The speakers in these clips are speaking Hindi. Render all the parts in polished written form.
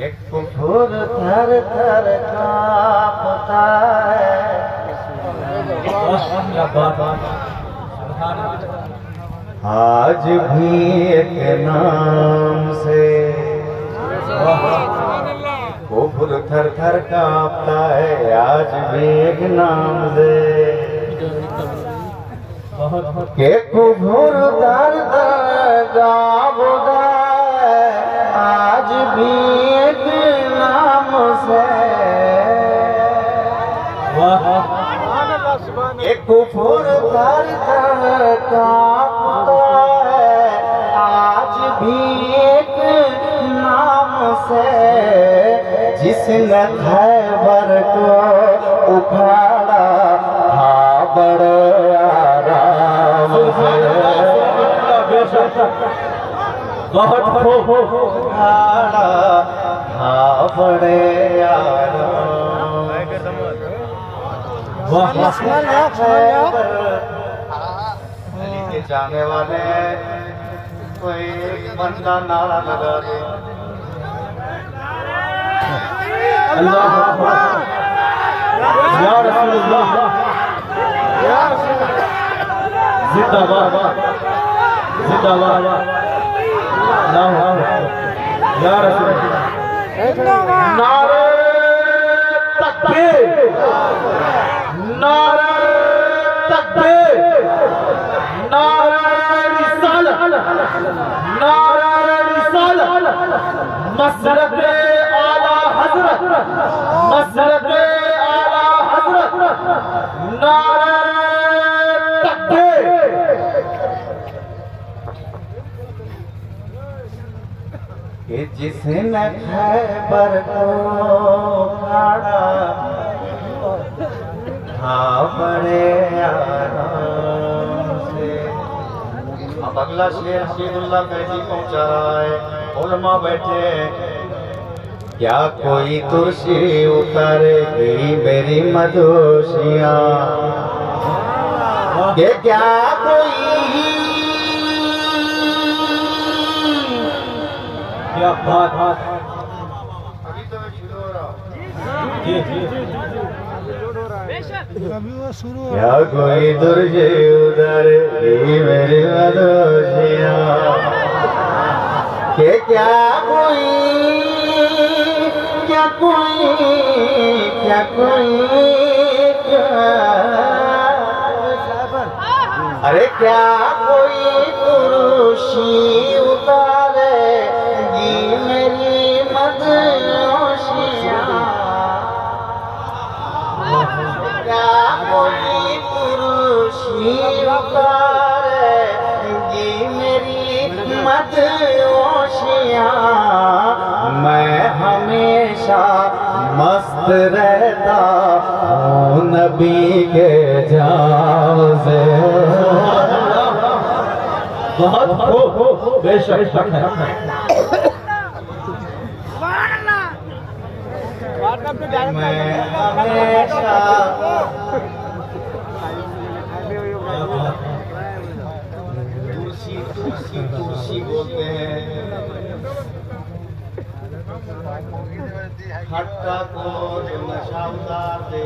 एक कुफर थर थर कांपता है। आज भी एक नाम से कुफर थर थर कांपता है। आज भी एक नाम से के कुफर थर थर कांपता है। आज भी एक नाम से एक कुफर थर थर कांपता है। आज भी एक नाम से जिसने खैबर को उखाड़ा था बड़े आराम से। बहुत उखाड़ा था बड़े आराम से। जाने वाले कोई बंदा नारा लगा दे। अल्लाह या रसूलुल्लाह जिंदाबाद जिंदाबाद या रसूलुल्लाह। नारे तकबीर नारे तकबीर नारे रिसालत नारे रिसालत मसरत आला हजरत मसरत आला हजरत नारे तकबीर। कि जिसने खैबर को उखाड़ा था बड़े आराम से। अब अगला शेर हबीबुल्लाह कैदी पहुंचा रहा है। उलमा बैठे क्या कोई तुलसी उतारेगी मेरी मदोशियां। ये क्या कोई क्या बात अभी तो शुरू हो रहा जी क्या कोई तुलसी उतारेगी मेरी मदोशियां। के क्या कोई क्या कोई क्या कोई अरे क्या कोई तुलसी उतारेगी मेरी मदोशियां। क्या कोई तुलसी उतारेगी मेरी मदोशियां। मैं हमेशा मस्त रहता हूँ नबी के जाम से। बहुत बेशक है। मैं हमेशा तुलसी तुलसी तुलसी बोलते हैं। खट्टा को जो नशा उतार दे।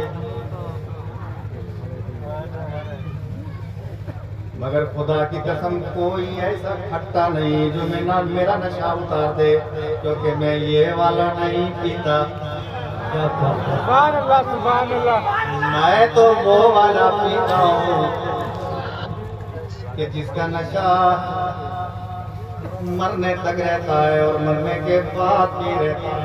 मगर खुदा की कसम कोई ऐसा खट्टा नहीं जो मेरा नशा उतार दे, क्योंकि मैं ये वाला नहीं पीता। सुभान अल्लाह सुभान अल्लाह। मैं तो वो वाला पीता हूँ कि जिसका नशा मरने तक रहता है और मरने के बाद भी रहता है।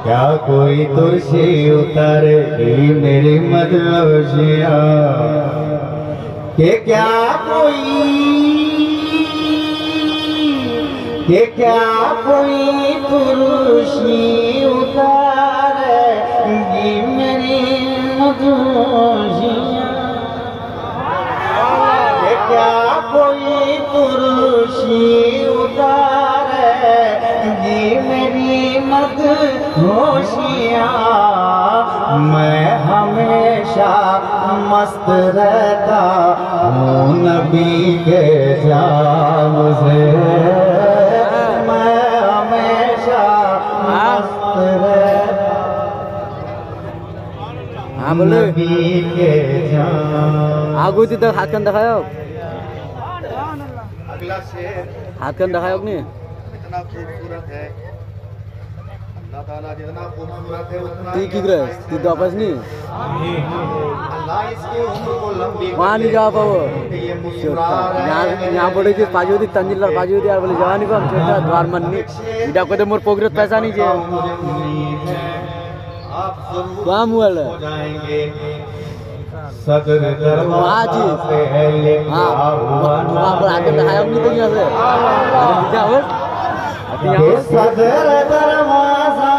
क्या कोई तुलसी उतारेगी मेरी मदोशियां। के क्या कोई तुलसी उतारेगी मेरी मदोशियां। क्या कोई तुलसी उतारेगी मेरी मदहोशियां। मैं हमेशा मस्त रहता हूँ नबी के जाम से, मैं हमेशा मस्त रहता नबी के जाम। आगू थी तक हाथ कन दिखाया, अगला शेर हाथ कन दिखाया नहीं, इतना खूबसूरत है अल्लाह ताला, जितना खूबसूरत है उतना ती की ग्रह ती तो आपस नहीं अल्लाह इसकी उम्र को लंबी वहाँ नहीं जा पाओ। ये मुस्कुरा रहे यहाँ पड़े थी पाजी होती तंजिल पाजी होती यार, बोले जवानी को हम छोटा द्वार मन नहीं इधर को तो मोर पोगरत पैसा नहीं चाहिए आप जरूर वहाँ मुअल हो जाएंगे। सदर वहाँ जी हाँ वहाँ पर आकर दिखाया नहीं तो यहाँ से क्या हो सदर दरवाजा,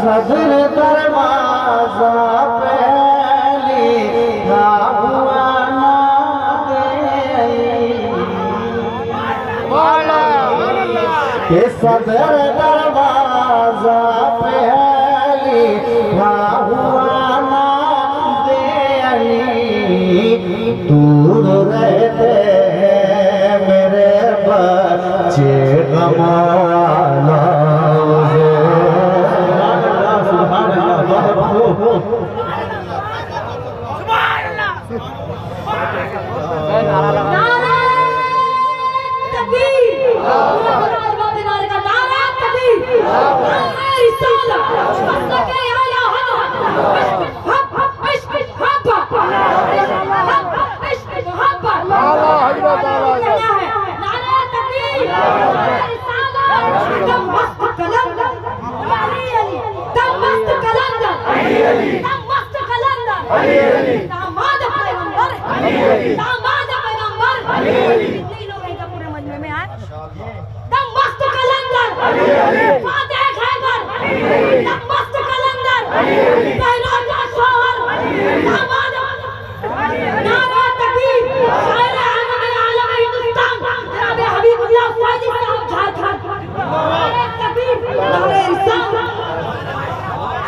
सदर दरवाजा पहली हुआ ना दे, सदर दरवाजा पहली हुआ ना दे, दूर रहते मेरे बच्चे गमाना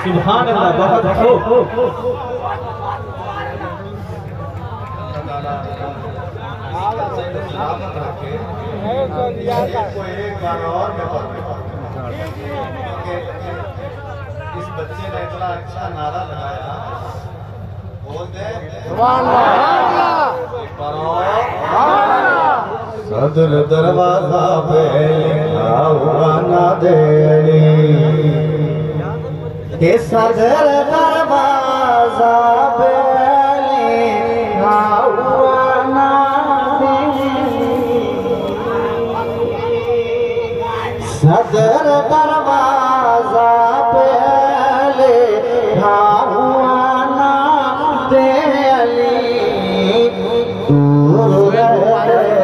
सुभान अल्लाह। बहुत खूब। इस बच्चे ने इतना अच्छा नारा लगाया, बोलते सदर दरवाजा पे हुआ ना दे, के सदर दरवाजा पे हुआ ना दे, सदर दरवाजा पे हुआ ना दे, दूर रहते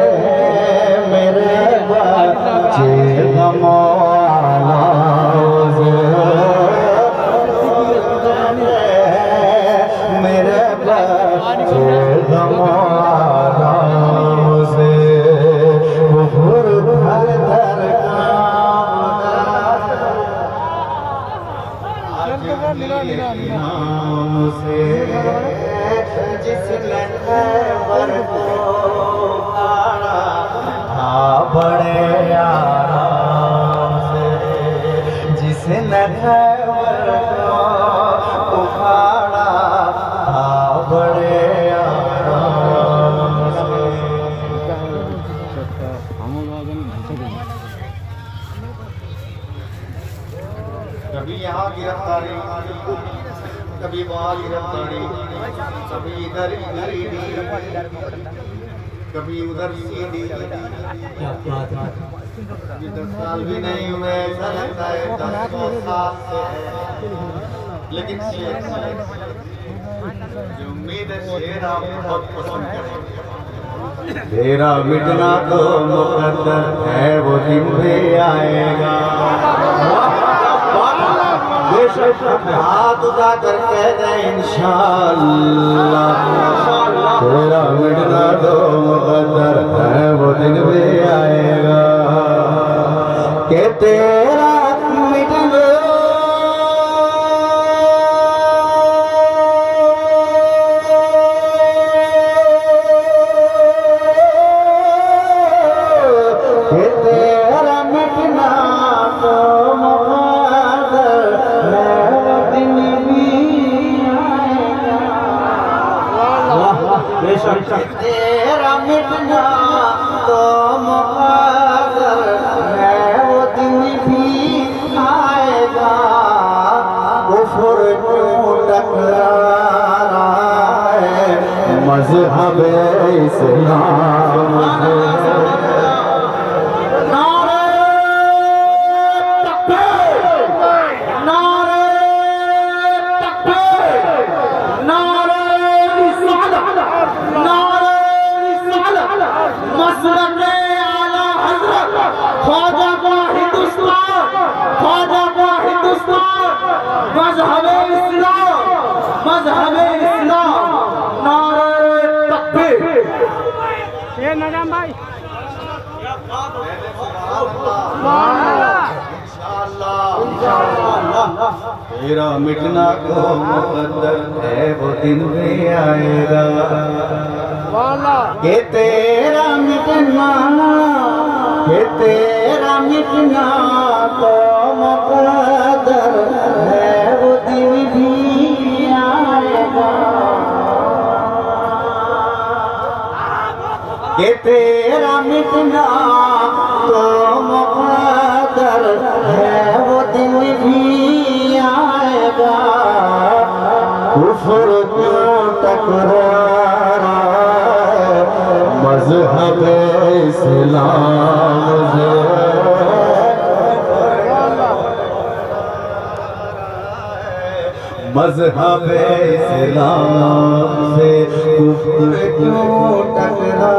मेरे बच्चे गमाना मेरे बच्चे गमाना से भर भर धर नाम से, जिसने खैबर को आड़ा बड़े आराम से, जिसने खैबर को उखाड़ा बड़े आराम से। कभी यहाँ गिरफ्तारी, कभी वहाँ गिरफ्तारी, कभी इधर गरीबी, कभी उधर सीधी, कभी 10 साल भी नहीं हुए, ऐसा लगता है 10 साल से है, लेकिन शेर जो उम्मीद है शेर आप बहुत पसंद करेंगे। तेरा मिटना तो मुकद्दर है, वो दिन भी आएगा, हाथ उठा कर कह दे इंशाअल्लाह, तेरा मिटना तो मुकद्दर है, वो दिन भी आएगा, कि तेरा तेरा मिटना तो मुक़द्दर है, वो दिन भी आएगा। कुफ्र क्यों टकरा रहा है मज़हब इस्लाम से। तेरा मिटना को मुक़द्दर है, वो दिन भी आएगा कि तेरा मिटना, कि तेरा मिटना को मुक़द्दर है, वो दिन भी आएगा कि तेरा मिटना तो मुक़द्दर है, वो दिन भी आएगा। कुफ्र क्यों टकरा रहा है मज़हब इस्लाम से। मज़हब इस्लाम से कुफ्र क्यों टकरा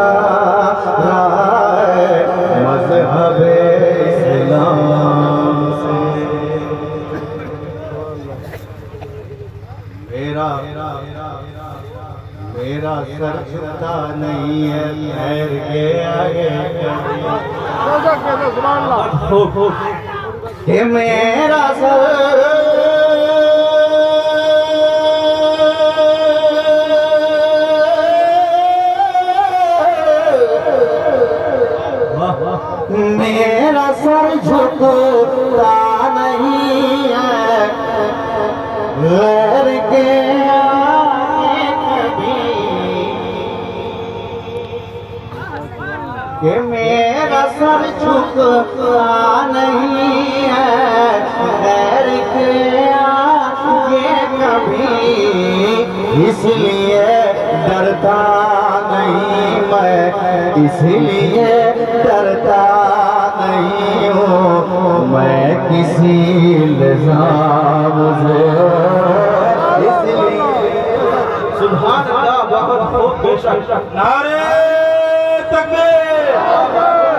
रहा है मज़हब इस्लाम से। मेरा सर झुकता नहीं है पैर के आगे, कि मेरा सर मेरा सर झुकता नहीं है गैर के आगे कभी, कि मेरा सर झुकता नहीं है गैर के आगे कभी। इसलिए डरता नहीं मैं, इसलिए डरता नहीं हूँ मैं किसी इल्ज़ाम से। इसलिए सुभान अल्लाह, बहुत खूब, बेशक। नारे तकबीर,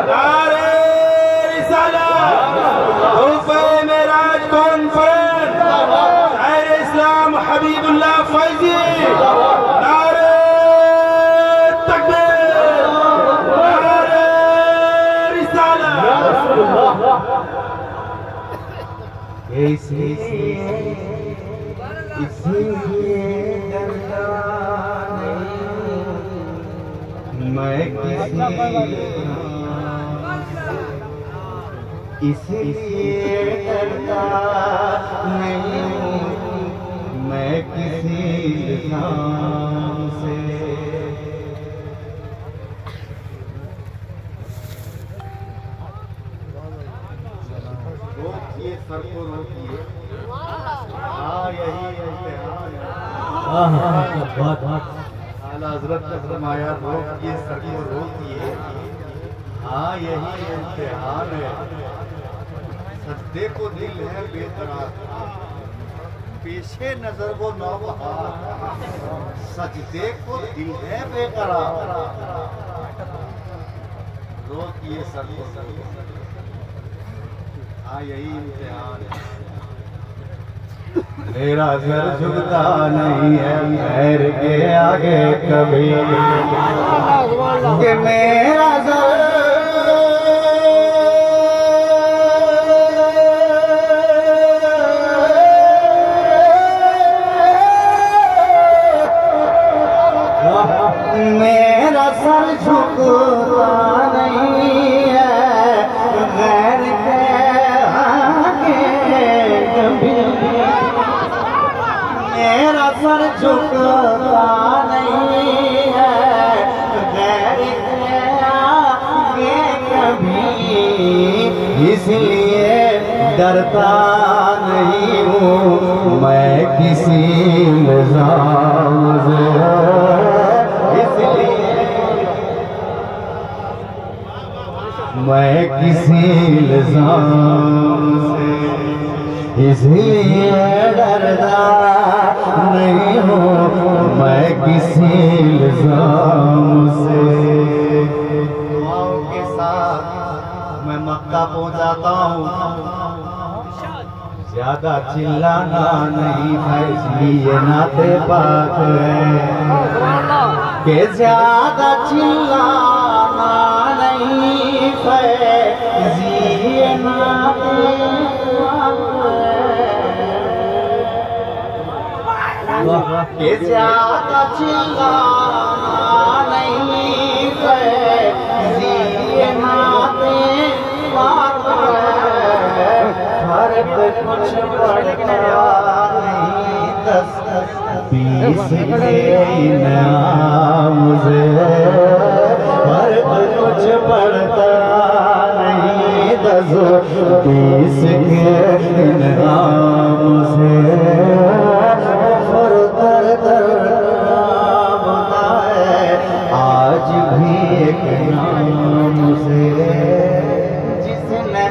नारे रिसालत, तोहफे मेराज कॉन्फ्रेंस, शायर इस्लाम हबीबुल्लाह फैजी। नारे तकबीर, नारे रिसालत। इसलिए डरता नहीं मैं किसी, इसलिए डरता नहीं मैं किसी इल्ज़ाम से। रोकिए सर को रोकिए। हाँ यही इम्तिहान है। आला हज़रत ने फरमाया रोकिए सर को रोकिए। हाँ यही इम्तिहान है। सजदे को दिल है बेकरार, पेशे नजर वो नौबहार। सजदे को दिल है बेकरार, रोकिए सर को। हाँ यही इम्तिहान है। मेरा सर झुकता नहीं है पैर के आगे कभी, कि मेरा सर झुकता नहीं है गैर के आगे कभी। मेरा सर झुकता नहीं है इसलिए डरता नहीं हूँ मैं किसी इल्जाम से, इसलिए मैं किसी इल्जाम से, इसलिए डरता नहीं हूँ मैं किसी इल्जाम से। दुआओं के साथ मैं मक्का पहुंचाता हूँ, ज्यादा चिल्लाना नहीं है इसलिए नाते पाक है कि ज्यादा चिल्लाना नहीं है इसलिए नाते के ज्यादा चिल्लाना नहीं है इसलिए नाते पाक है। फर्क कुछ पड़ता नहीं 10-20 के इनाम से, फर्क कुछ पड़ता नहीं 10-20 के इनाम से। आज भी एक नाम से जिसने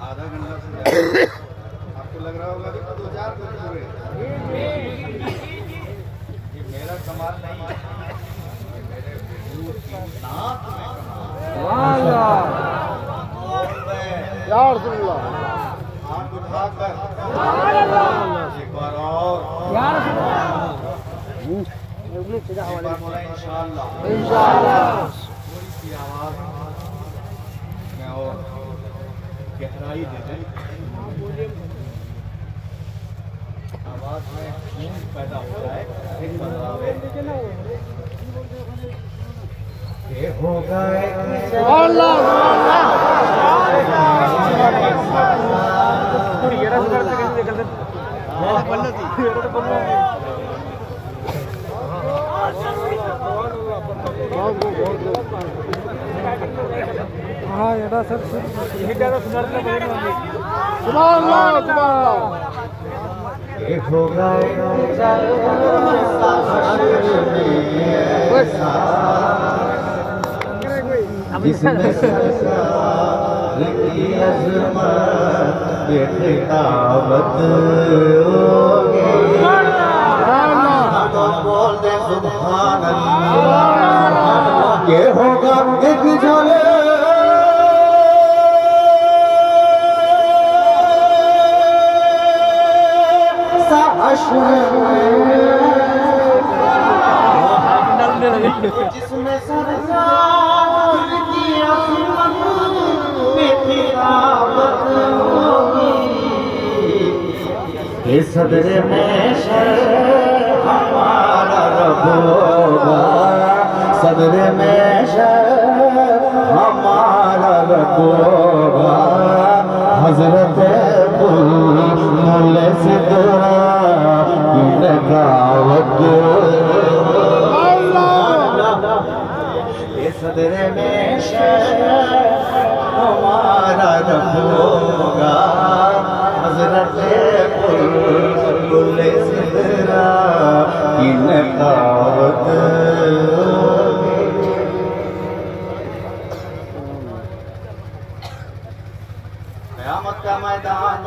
आधा घंटा से आपको लग रहा होगा कि 2000 पूरे, ये मेरा कमाल नहीं है, ये मेरे गुरु की नात में कमाल। हाथ उठाकर एक बार और इंशाअल्लाह थोड़ी सी आवाज में और गहराई दे दें, आवाज में खून पैदा होता है। एक बदलावे ये होगा हाँ एडा सर बोल दे सुभान अल्लाह। ये होगा एक झोले जिसमें सरकार की अज़मत में तिलावत होगी, ये सदर में शर हमारा रब होगा, सदर में शर हमारा रब होगा। हजरत मुल्ले सिद्रा की लगावत सदर में हमारा रब होगा। हजरत मुल्ले सिद्रा की लगावत क़यामत का मैदान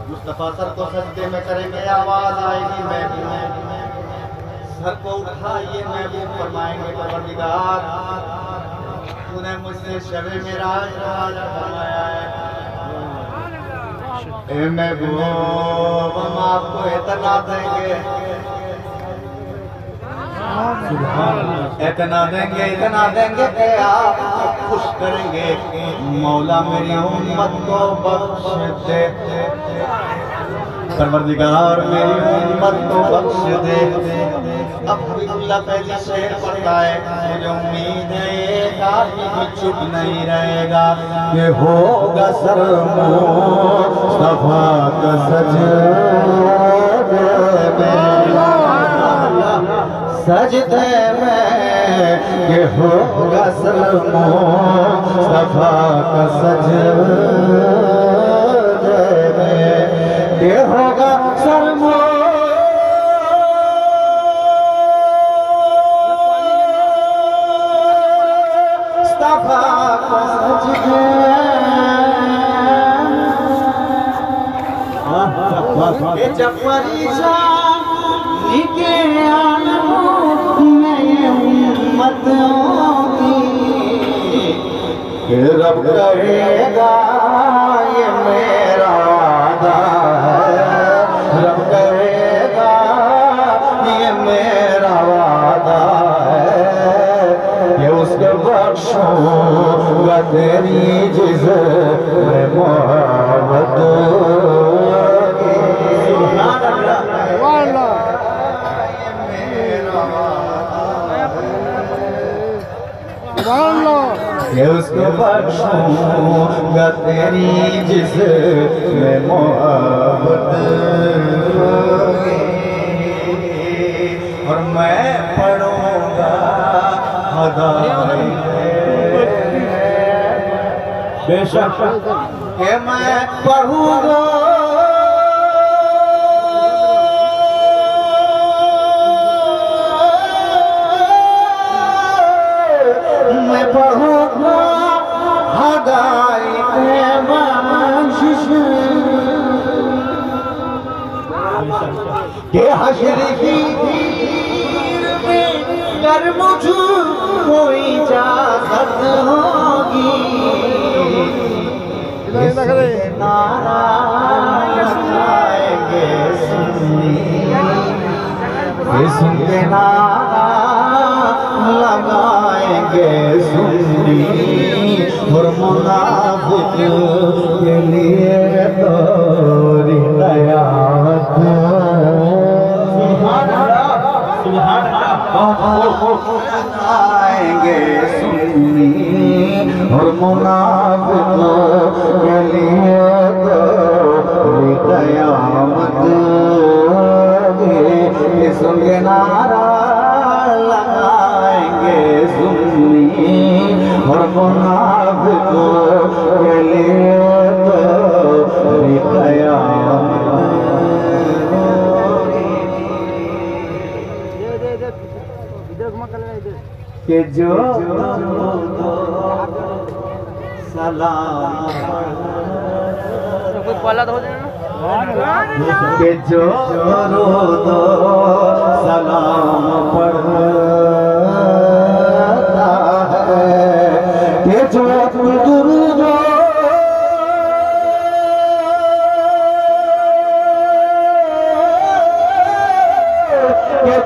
मुस्तफा सर को सजदे में करेंगे, आवाज आएगी महबूब सर को उठाइए, महबूब फरमाएंगे परवरदिगार तूने मुझसे शबे मेराज फरमाया है, ए महबूब हम आपको इतना देंगे। सुभान अल्लाह। इतना देंगे कि आप खुश करेंगे। मौला मेरी उम्मत को बख्श दे, परवरदिगार मेरी उम्मत को बख्श दे। अब हबीबुल्लाह पहले शेर पढ़ता है, मुझे उम्मीद है एक आदमी को चुप नहीं रहेगा। ये होगा मुस्तफा का सजदे में, ये होगा मुस्तफा का सजदे में, ये होगा मुस्तफा का सजदे। जब परेशान के उम्मत होगी, रब करेगा ये मेरा वादा है, रब करेगा ये मेरा वादा है, ये उसके बख्शूंगा तेरी जिसमें मोहब्बत। ये उसको बख्शूंगा तेरी जिसमें मोहब्बत, और मैं पढ़ूंगा बेशक कि मैं पढ़ूंगा के हश्र की भीड़ में कर मुझे कोई इजाजत होगी, नारा लगाएंगे सुन्नी, सुन के नारा लगाएंगे सुन्नी, और मुनाफिक के लिए तोरी कयामत आएंगे सुन्नी, और मुनाफिक के लिए तोरी कयामत। सुनके नारा लगाएंगे सुन्नी, और मुनाफिक के लिए तोरी कयामत। कि जो सलाम कि जो दो सलाम पढ़ता है, कि जो दुरूद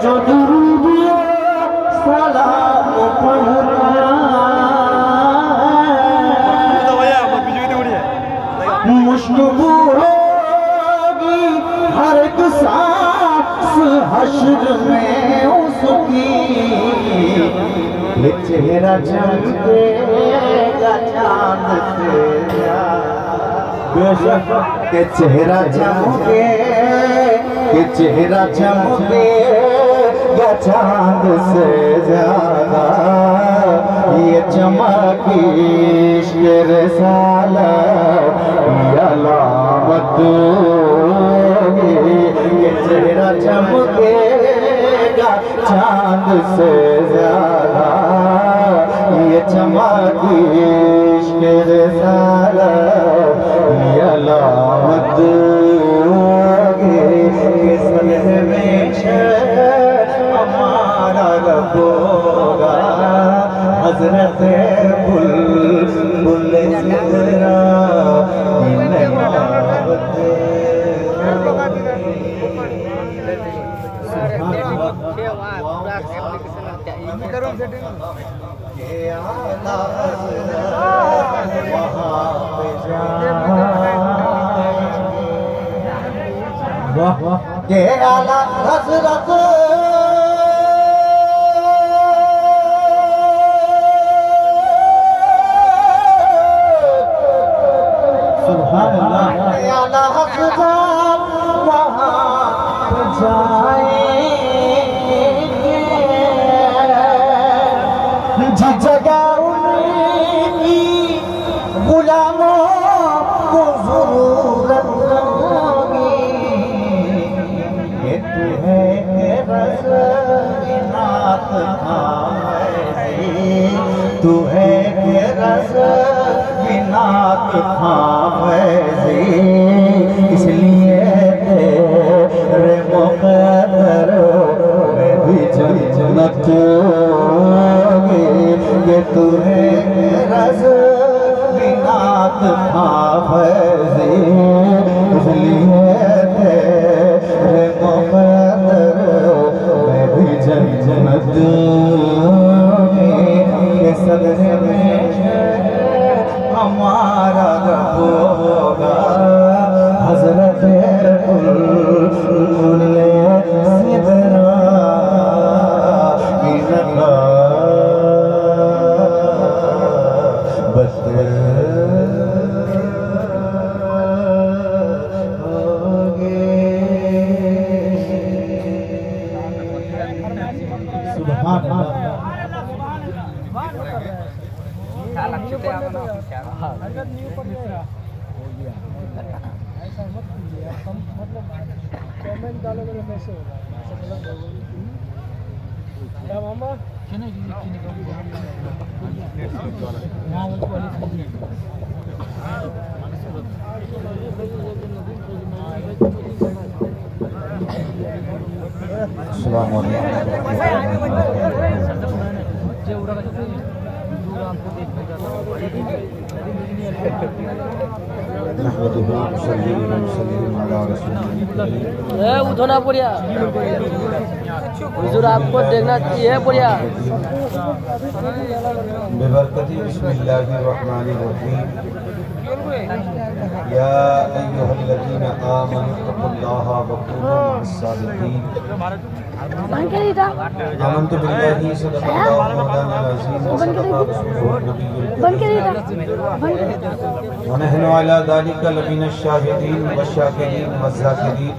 जो दुरूद सलाम पढ़ता मुश्किल होगी हर एक सांस हश्र में उसकी, चेहरा चमकेगा चांद से, बेशक के चेहरा चमके, के चेहरा चमके चांद से ज्यादा, ये चमक इश्क़ रिसालत की अलामत। ये चेहरा चमकेगा चांद से ज्यादा, ये चमक इश्क़ रिसालत की अलामत। हमारा रब होगा हज़रत बुलबुल ज़हरा के आला हज़रत सुभान अल्लाह के आला हज़रत वहाँ जाएंगे जिस जगह उनकी गुलामों को ज़रूरत तू है रस बिनात खामैज़ी इसलिए तेरे मुक़द्दर में भी जन्नत ये तू है रस बिनात खामैज़ी इसलिए तेरे मुक़द्दर में भी जन्नत सदरे में हमारा रब होगा हज़रत सिदरा इनका बस सुभान अल्लाह कमेंट डालोगे तो कैसे होगा क्या मामा उठोना बढ़िया हुजूर आपको देखना चाहिए बढ़िया बेबरकती बिस्मिल्लाहिर्रहमानिर्रहीम या अय्युहल्लज़ीना आमनु तक़ुल्लाहा व कूनू मअस-सादिक़ीन आमन्तु बिल्लाहि सदक़ल्लाहु मौलाना अज़ीम व सदक़ा रसूलुहु व नहनु अला ज़ालिका लमिनश शाहिदीन व शाकिरीन व ज़ाकिरीन